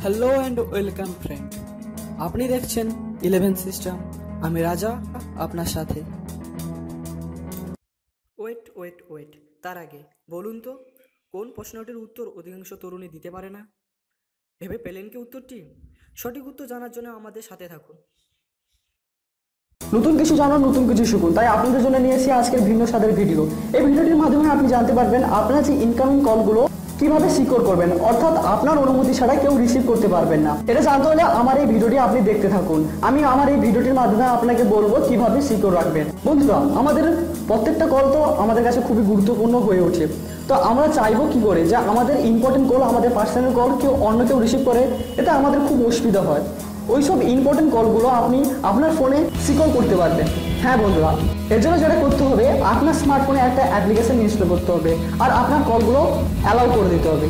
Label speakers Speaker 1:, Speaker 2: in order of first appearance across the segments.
Speaker 1: Hello and welcome friend, আপনি দেখছেন 11 system. আমি রাজা আপনার সাথে। ওয়েট ওয়েট ওয়েট তার আগে বলুন তো, কোন প্রশ্নটির উত্তর অধিকাংশ তরুণী দিতে পারে না? ভেবে পেলেন কি উত্তরটি? সঠিক উত্তর জানার জন্য আমাদের সাথে থাকুন।
Speaker 2: নতুন কিছু জানুন, নতুন কিছু শিখুন। তাই আপনাদের জন্য নিয়ে এসেছি আজকের ভিন্ন স্বাদের ভিডিও। এই ভিডিওটির মাধ্যমে আপনি জানতে পারবেন আপনার যে ইনকামিং কলগুলো কিভাবে সিকিউর করবেন, অর্থাৎ আপনার অনুমতি ছাড়া কেউ রিসিভ করতে পারবেন না। এটা জানতে হলে আমার এই ভিডিওটি আপনি দেখতে থাকুন। আমি আমার এই ভিডিওটির মাধ্যমে আপনাকে বলবো কিভাবে সিকিউর রাখবেন। বন্ধুরা, আমাদের প্রত্যেকটা কল তো আমাদের কাছে খুবই গুরুত্বপূর্ণ হয়ে ওঠে। তো আমরা চাইবো কি করে যে আমাদের ইম্পর্টেন্ট কল, আমাদের পার্সোনাল কল অন্য কেউ রিসিভ করে, এটা আমাদের খুব অসুবিধা হয়। ওইসব ইম্পর্টেন্ট কলগুলো আপনি আপনার ফোনে সিকিউর করতে পারবেন। হ্যাঁ বন্ধুরা, এর জন্য যেটা করতে হবে, আপনার স্মার্টফোনে একটা অ্যাপ্লিকেশন ইনস্টল করতে হবে আর আপনার কলগুলো অ্যালাউ করে দিতে হবে।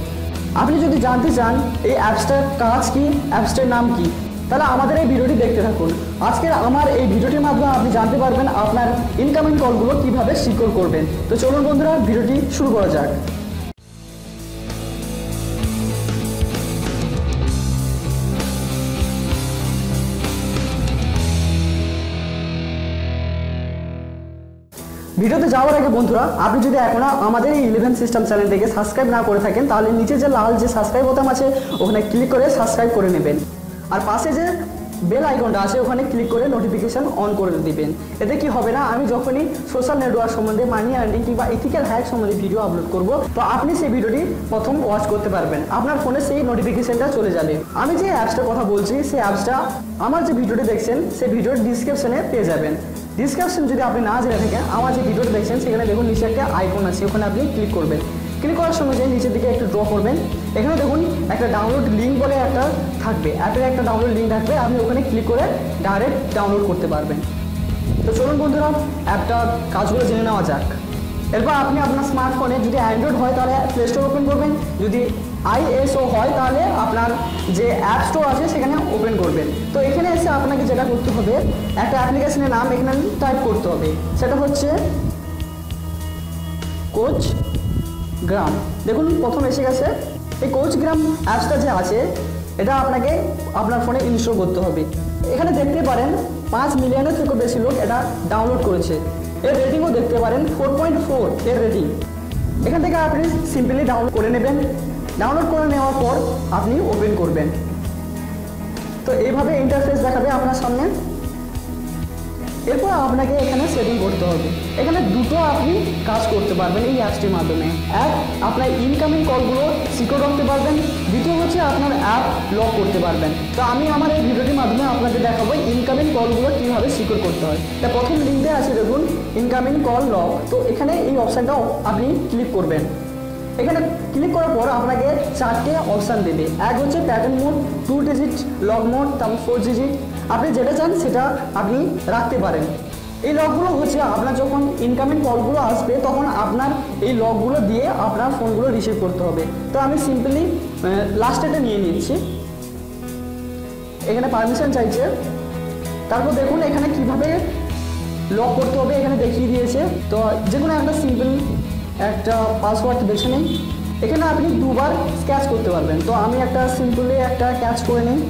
Speaker 2: আপনি যদি জানতে চান এই অ্যাপসটার কাজ কি, অ্যাপসটার নাম কি, তাহলে আমাদের এই ভিডিওটি দেখতে থাকুন। আজকের আমার এই ভিডিওটির মাধ্যমে আপনি জানতে পারবেন আপনার ইনকামিং কলগুলো কিভাবে সিকিউর করবেন। তো চলুন বন্ধুরা, ভিডিওটি শুরু করা যাক। ভিডিওতে যাওয়ার আগে বন্ধুরা, আপনি যদি এখনো আমাদের এই 11 সিস্টেম চ্যানেলটিকে সাবস্ক্রাইব না করে থাকেন, তাহলে নিচে যে লাল যে সাবস্ক্রাইব বোতাম আছে ওখানে ক্লিক করে সাবস্ক্রাইব করে নেবেন। আর পাশে যে বেল আইকনটা আছে ওখানে ক্লিক করে নোটিফিকেশন অন করে দিবেন। এতে কি হবে না, আমি যখনই সোশ্যাল নেটওয়ার্ক সম্বন্ধে, মানি আর্নিং কিংবা ইথিক্যাল হ্যাক সম্বন্ধে ভিডিও আপলোড করব, তো আপনি সেই ভিডিওটি প্রথম ওয়াচ করতে পারবেন। আপনার ফোনে সেই নোটিফিকেশনটা চলে যাবে। আমি যে অ্যাপসটার কথা বলছি, সেই অ্যাপসটা আমার যে ভিডিওটি দেখছেন সেই ভিডিওর ডিসক্রিপশনে পেয়ে যাবেন। ডিসক্রিপশন যদি আপনি না জেনে থাকেন, আমার যে ভিডিওটা দেখছেন সেখানে দেখুন নিচে একটা আইকন আছে, ওখানে আপনি ক্লিক করবেন। ক্লিক করার সঙ্গে যে নিচের দিকে একটু ড্র করবেন, এখানে দেখুন একটা ডাউনলোড লিঙ্ক বলে একটা থাকবে, অ্যাপের একটা ডাউনলোড লিঙ্ক থাকবে। আপনি ওখানে ক্লিক করে ডাইরেক্ট ডাউনলোড করতে পারবেন। তো চলুন বন্ধুরা, অ্যাপটার কাজগুলো জেনে নেওয়া যাক। এরপর আপনি আপনার স্মার্টফোনে, যদি অ্যান্ড্রয়েড হয় তাহলে প্লে স্টোর ওপেন করবেন, যদি iOS হয় তাহলে আপনার যে অ্যাপ স্টোর আছে সেখানে ওপেন করবেন। তো এখানে এসে আপনাকে যেটা করতে হবে, একটা অ্যাপ্লিকেশনের নাম এখানে টাইপ করতে হবে, সেটা হচ্ছে কোচ গ্রাম। দেখুন প্রথম এসে গেছে। এই কোচ গ্রাম অ্যাপসটা যে আছে এটা আপনাকে আপনার ফোনে ইনস্টল করতে হবে। এখানে দেখতে পারেন 5 মিলিয়নের থেকে বেশি লোক এটা ডাউনলোড করেছে। এর রেটিংও দেখতে পারেন 4.4 এর রেটিং। এখান থেকে আপনি সিম্পলি ডাউনলোড করে নেবেন। ডাউনলোড করে নেওয়ার পর আপনি ওপেন করবেন। তো এইভাবে ইন্টারফেস দেখাবে আপনার সামনে। এরপর আপনাকে এখানে সেটিং করতে হবে। এখানে দুটো আপনি কাজ করতে পারবেন এই অ্যাপসটির মাধ্যমে। এক, আপনার ইনকামিং কলগুলো সিকিউর রাখতে পারবেন। দ্বিতীয় হচ্ছে আপনার অ্যাপ লক করতে পারবেন। তো আমি আমার এই ভিডিওটির মাধ্যমে আপনাদের দেখাবো ইনকামিং কলগুলো কীভাবে সিকিউর করতে হয়। তা প্রথম লিঙ্কে আছে দেখুন ইনকামিং কল লক। তো এখানে এই অপশানটা আপনি ক্লিক করবেন। এখানে ক্লিক করার পর আপনাকে 4টে অপশান দেবে। এক হচ্ছে pattern mode, 2 digit lock mode, তারপর 4 ডিজিট। আপনি যেটা চান সেটা আপনি রাখতে পারেন। এই লকগুলো হচ্ছে আপনার যখন ইনকামিং কলগুলো আসবে তখন আপনার এই লকগুলো দিয়ে আপনার ফোনগুলো রিসিভ করতে হবে। তো আমি সিম্পলি লাস্টেটা নিয়ে নিচ্ছি। এখানে পারমিশন চাইছে। তারপর দেখুন এখানে কিভাবে লক করতে হবে এখানে দেখিয়ে দিয়েছে। তো যে কোনো একটা সিম্পল একটা পাসওয়ার্ড বেছে নিন। এখানে আপনি দুবার স্ক্যাচ করতে পারবেন। তো আমি একটা সিম্পলি একটা ক্যাচ করে নিই,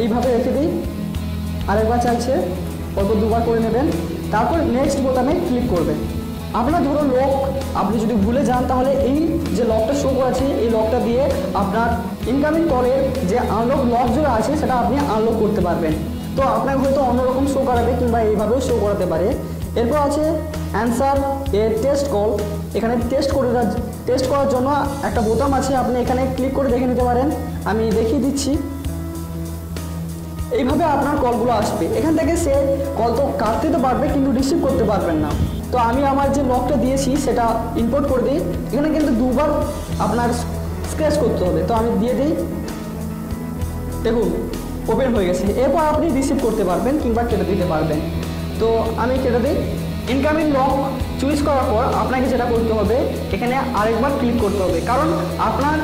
Speaker 2: এইভাবে রেখে দিই। আরেকবার চাইছে, অল্প দুবার করে নেবেন। তারপর নেক্সট বোতামে ক্লিক করবেন। আপনার ধরো লক আপনি যদি ভুলে যান, তাহলে এই যে লকটা শো করেছে এই লকটা দিয়ে আপনার ইনকামিং কলের যে আনলক লক যেটা আছে সেটা আপনি আনলক করতে পারবেন। তো আপনাকে হয়তো অন্যরকম শো করাবে কিংবা এইভাবেও শো করাতে পারে। এরপর আছে অ্যান্সার এ টেস্ট কল। এখানে টেস্ট করার জন্য একটা বোতাম আছে, আপনি এখানে ক্লিক করে দেখে নিতে পারেন। আমি দেখিয়ে দিচ্ছি। এইভাবে আপনার কলগুলো আসবে। এখান থেকে সে কল তো কাটতে তো পারবে কিন্তু রিসিভ করতে পারবেন না। তো আমি আমার যে লকটা দিয়েছি সেটা ইম্পোর্ট করে দিই। এখানে কিন্তু দুবার আপনার স্ক্র্যাচ করতে হবে। তো আমি দিয়ে দিই, দেখুন ওপেন হয়ে গেছে। এরপর আপনি রিসিভ করতে পারবেন কিংবা কেটে দিতে পারবেন। তো আমি কেটে দিই। ইনকামিং লক চুজ করার পর আপনাকে যেটা করতে হবে, এখানে আরেকবার ক্লিক করতে হবে, কারণ আপনার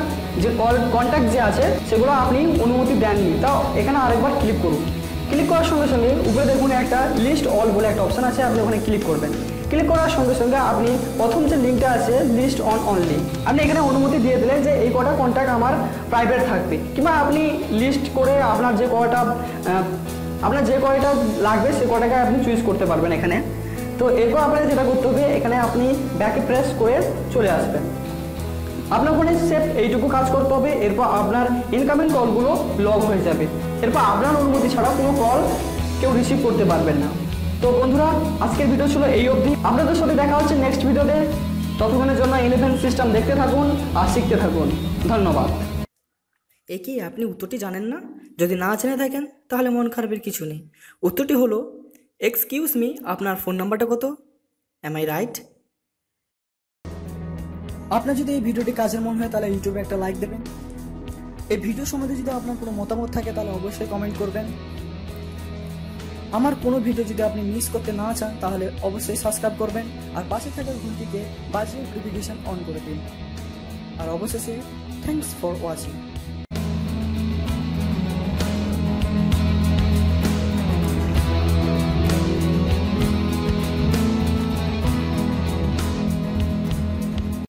Speaker 2: যে কন্ট্যাক্ট যে আছে সেগুলো আপনি অনুমতি দেননি। তাও এখানে আরেকবার ক্লিক করুন। ক্লিক করার সঙ্গে সঙ্গে উপরে দেখুন একটা লিস্ট অল বলে একটা অপশান আছে, আপনি ওখানে ক্লিক করবেন। ক্লিক করার সঙ্গে সঙ্গে আপনি প্রথম যে লিঙ্কটা আছে লিস্ট অন অনলি, আপনি এখানে অনুমতি দিয়ে দিলেন যে এই কটা কন্ট্যাক্ট আমার প্রাইভেট থাকবে, কিংবা আপনি লিস্ট করে আপনার যে কয়টা লাগবে সে কটাকে আপনি চুজ করতে পারবেন এখানে। তো এরপর আপনাকে যেটা করতে হবে, এখানে আপনি ব্যাকে প্রেস করে চলে আসবেন। আপনার ফোনে সেফ এইটুকু কাজ করতে হবে, এরপর আপনার ইনকামিং কলগুলো লগ হয়ে যাবে। এরপর আপনার অনুমতি ছাড়া কোনো কল কেউ রিসিভ করতে পারবেন না। তো বন্ধুরা, আজকের ভিডিও ছিল এই অবধি। আপনাদের সাথে দেখা হচ্ছে নেক্সট ভিডিওতে। ততক্ষণের জন্য 11 সিস্টেম দেখতে থাকুন আর শিখতে থাকুন। ধন্যবাদ।
Speaker 1: কি আপনি উত্তরটি জানেন না? যদি না জেনে থাকেন তাহলে মন খারাপের কিছু নেই। উত্তরটি হলো, এক্সকিউজ মি, আপনার ফোন নাম্বারটা কত? Am I right? আপনার যদি এই ভিডিওটি কাজের মনে হয় তাহলে ইউটিউবে একটা লাইক দেবেন। এই ভিডিও সম্বন্ধে যদি আপনার কোনো মতামত থাকে তাহলে অবশ্যই কমেন্ট করবেন। আমার কোনো ভিডিও যদি আপনি মিস করতে না চান তাহলে অবশ্যই সাবস্ক্রাইব করবেন, আর পাশে থাকা ঘন্টিকে বাজিয়ে নোটিফিকেশন অন করে দিন। আর অবশেষে থ্যাঙ্কস ফর ওয়াচিং।